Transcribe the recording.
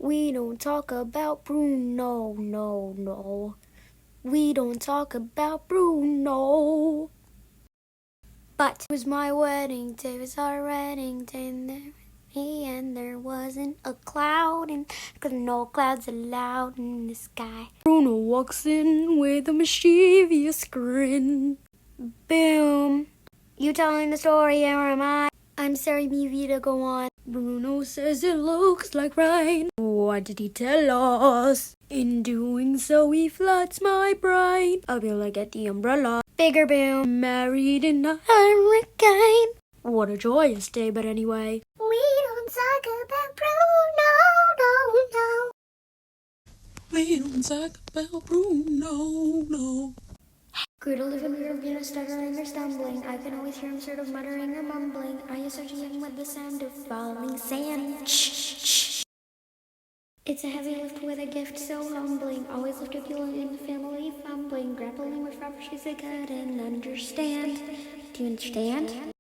We don't talk about Bruno, no, no. We don't talk about Bruno. But it was my wedding day, it was our wedding day, and there wasn't a cloud, and 'cause no clouds allowed in the sky. Bruno walks in with a mischievous grin. Boom. You telling the story, or am I? I'm sorry, Meavy, to go on. Bruno says it looks like rain. What did he tell us? In doing so, he floods my brain. I'll be like, get the umbrella. Bigger boom. Married in a hurricane. What a joyous day, but anyway. We don't talk about Bruno, no, no. We don't talk about Bruno, no. Grew to live in fear of being stuttering or stumbling. I can always hear him sort of muttering or mumbling. I associate him with the sound of falling sand. Shh. It's a heavy lift with a gift so humbling. Always left people in the family fumbling. Grappling with rubber shoes they couldn't understand. Do you understand?